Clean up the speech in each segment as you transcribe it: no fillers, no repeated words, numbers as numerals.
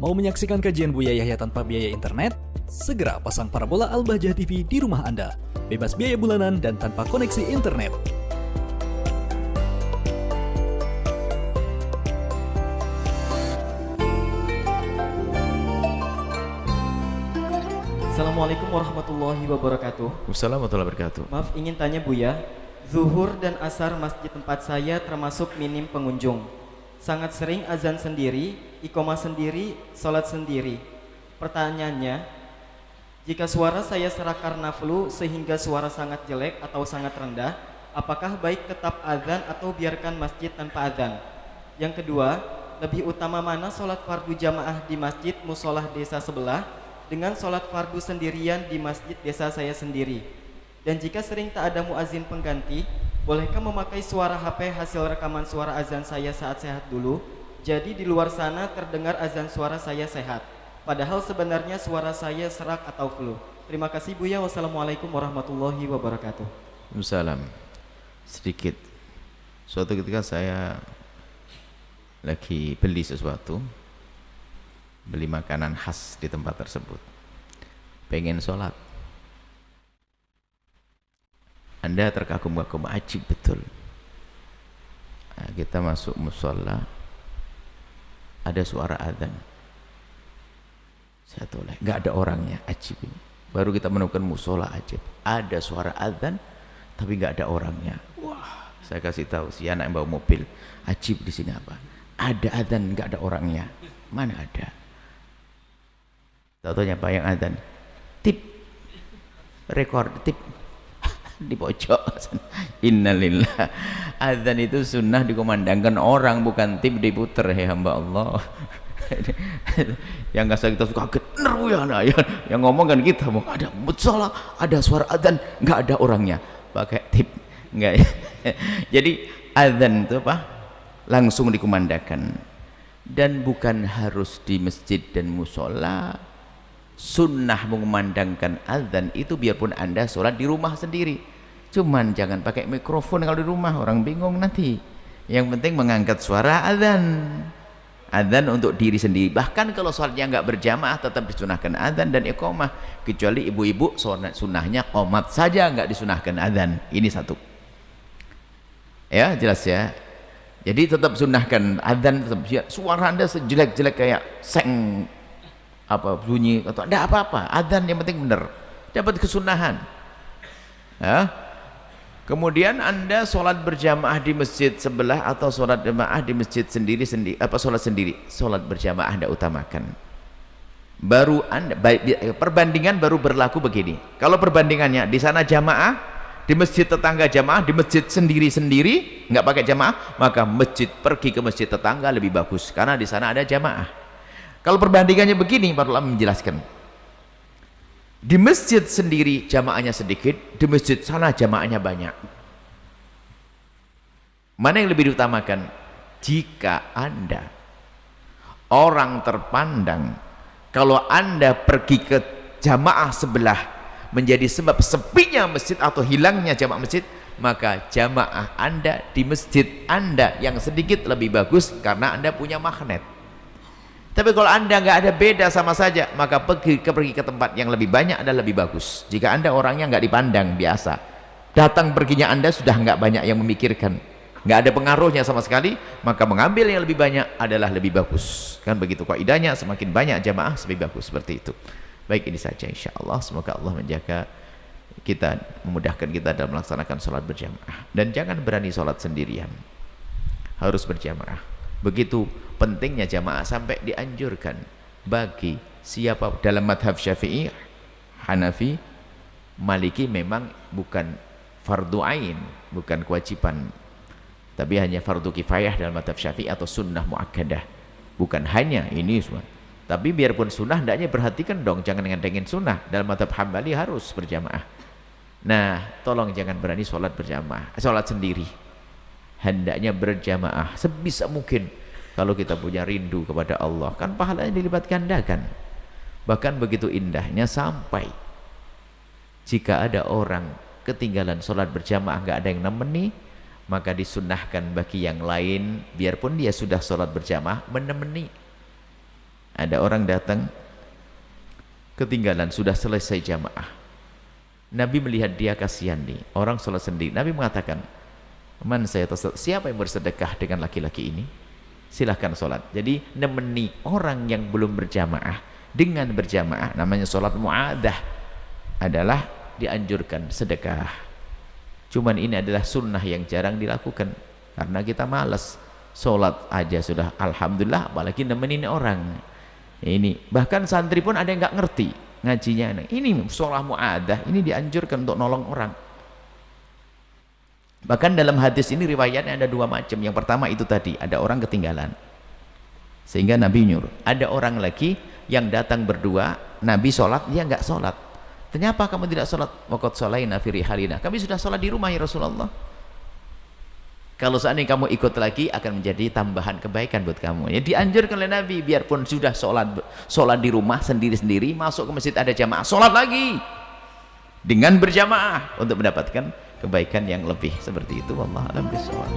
Mau menyaksikan kajian Buya Yahya tanpa biaya internet? Segera pasang parabola Al-Bahjah TV di rumah Anda. Bebas biaya bulanan dan tanpa koneksi internet. Assalamualaikum warahmatullahi wabarakatuh. Wassalamualaikum warahmatullahi wabarakatuh. Maaf, ingin tanya Buya, zuhur dan asar masjid tempat saya termasuk minim pengunjung. Sangat sering azan sendiri, iqomah sendiri, sholat sendiri. Pertanyaannya, jika suara saya serak karena flu sehingga suara sangat jelek atau sangat rendah, apakah baik tetap azan atau biarkan masjid tanpa azan? Yang kedua, lebih utama mana sholat fardu jamaah di masjid musolah desa sebelah dengan sholat fardu sendirian di masjid desa saya sendiri? Dan jika sering tak ada muazin pengganti, bolehkah memakai suara HP hasil rekaman suara azan saya saat sehat dulu? Jadi di luar sana terdengar azan suara saya sehat, padahal sebenarnya suara saya serak atau flu. Terima kasih Buya. Wassalamualaikum warahmatullahi wabarakatuh. Waalaikumsalam. Sedikit. Suatu ketika saya lagi beli sesuatu, beli makanan khas di tempat tersebut, pengen sholat. Anda terkagum-kagum, ajib betul. Nah, kita masuk musola, ada suara adzan. Saya toleh, nggak ada orangnya, ajib ini. Baru kita menemukan musola ajib. Ada suara adzan, tapi nggak ada orangnya. Wah, saya kasih tahu si anak yang bawa mobil, ajib di sini apa? Ada adzan, nggak ada orangnya. Mana ada? Tahu-tahunya apa yang adzan? Tip, rekor tip. Di pojok. Innalillah. Azan itu sunnah dikumandangkan orang, bukan tip diputer. Ya hamba Allah. Yang nggak kita suka kaget, yang ngomong kan kita mau ada musola, ada suara azan, nggak ada orangnya, pakai tip, nggak ya? Jadi azan itu apa? Langsung dikumandangkan, dan bukan harus di masjid dan musola. Sunnah mengumandangkan azan itu biarpun Anda sholat di rumah sendiri, cuman jangan pakai mikrofon kalau di rumah, orang bingung nanti. Yang penting mengangkat suara azan, azan untuk diri sendiri. Bahkan kalau sholatnya nggak berjamaah tetap disunahkan azan dan iqomah, kecuali ibu-ibu sunnahnya qomat saja, nggak disunahkan azan. Ini satu ya, jelas ya. Jadi tetap sunahkan azan, tetap suara Anda sejelek-jelek kayak seng apa bunyi atau ada apa-apa, adzan yang penting benar, dapat kesunahan ya. Kemudian Anda sholat berjamaah di masjid sebelah atau sholat jamaah di masjid sendiri-sendiri, apa sholat sendiri, sholat berjamaah Anda utamakan. Baru Anda, perbandingan baru berlaku begini. Kalau perbandingannya di sana jamaah, di masjid tetangga jamaah, di masjid sendiri-sendiri nggak pakai jamaah, maka pergi ke masjid tetangga lebih bagus karena di sana ada jamaah. Kalau perbandingannya begini, para ulama menjelaskan, di masjid sendiri jamaahnya sedikit, di masjid sana jamaahnya banyak. Mana yang lebih diutamakan? Jika Anda orang terpandang, kalau Anda pergi ke jamaah sebelah menjadi sebab sepinya masjid atau hilangnya jamaah masjid, maka jamaah Anda di masjid Anda yang sedikit lebih bagus karena Anda punya magnet. Tapi kalau Anda nggak ada, beda sama saja, maka pergi ke tempat yang lebih banyak adalah lebih bagus. Jika Anda orangnya nggak dipandang biasa, datang perginya Anda sudah nggak banyak yang memikirkan, nggak ada pengaruhnya sama sekali, maka mengambil yang lebih banyak adalah lebih bagus. Kan begitu kaidahnya, semakin banyak jamaah lebih bagus, seperti itu. Baik, ini saja insya Allah. Semoga Allah menjaga kita, memudahkan kita dalam melaksanakan sholat berjamaah. Dan jangan berani sholat sendirian, harus berjamaah. Begitu pentingnya jamaah sampai dianjurkan bagi siapa dalam madhab Syafi'i, Hanafi, Maliki memang bukan fardu ain, bukan kewajiban, tapi hanya fardu kifayah dalam madhab Syafi'i atau sunnah muakkadah. Bukan hanya ini semua, tapi biarpun sunnah hendaknya perhatikan dong, jangan ngandengin sunnah. Dalam madhab Hambali harus berjamaah. Nah, tolong jangan berani sholat berjamaah, sholat sendiri. Hendaknya berjamaah sebisa mungkin. Kalau kita punya rindu kepada Allah, kan pahalanya dilipat gandakan. Bahkan begitu indahnya sampai jika ada orang ketinggalan sholat berjamaah nggak ada yang nemeni, maka disunnahkan bagi yang lain biarpun dia sudah sholat berjamaah menemani. ada orang datang ketinggalan, sudah selesai jamaah. Nabi melihat dia, kasihan nih, orang sholat sendiri. Nabi mengatakan, man saya siapa yang bersedekah dengan laki-laki ini? Silahkan sholat. Jadi nemeni orang yang belum berjamaah dengan berjamaah, namanya sholat mu'adah, adalah dianjurkan sedekah. Cuman ini adalah sunnah yang jarang dilakukan karena kita malas. Sholat aja sudah alhamdulillah, apalagi nemenin orang. Ini bahkan santri pun ada yang nggak ngerti ngajinya. Ini sholat mu'adah, ini dianjurkan untuk nolong orang. Bahkan dalam hadis ini riwayatnya ada dua macam. Yang pertama itu tadi, ada orang ketinggalan sehingga Nabi nyuruh. Ada orang lagi yang datang berdua, Nabi sholat, dia nggak sholat. Kenapa kamu tidak sholat? Waqad sholaina fi rihalina, kami sudah sholat di rumah ya Rasulullah. Kalau seandainya kamu ikut lagi akan menjadi tambahan kebaikan buat kamu. Ya dianjurkan oleh Nabi, biarpun sudah sholat di rumah sendiri-sendiri, masuk ke masjid ada jamaah, sholat lagi dengan berjamaah untuk mendapatkan kebaikan yang lebih. Seperti itu, wallahu a'lam bishawab.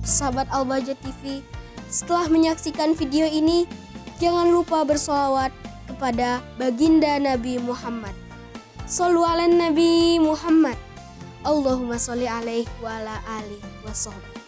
Sahabat Al-Bahjah TV, setelah menyaksikan video ini, jangan lupa bersolawat kepada baginda Nabi Muhammad. Shollu ala Nabi Muhammad. Allahumma sholli alaihi wa ala alihi wa sahbihi.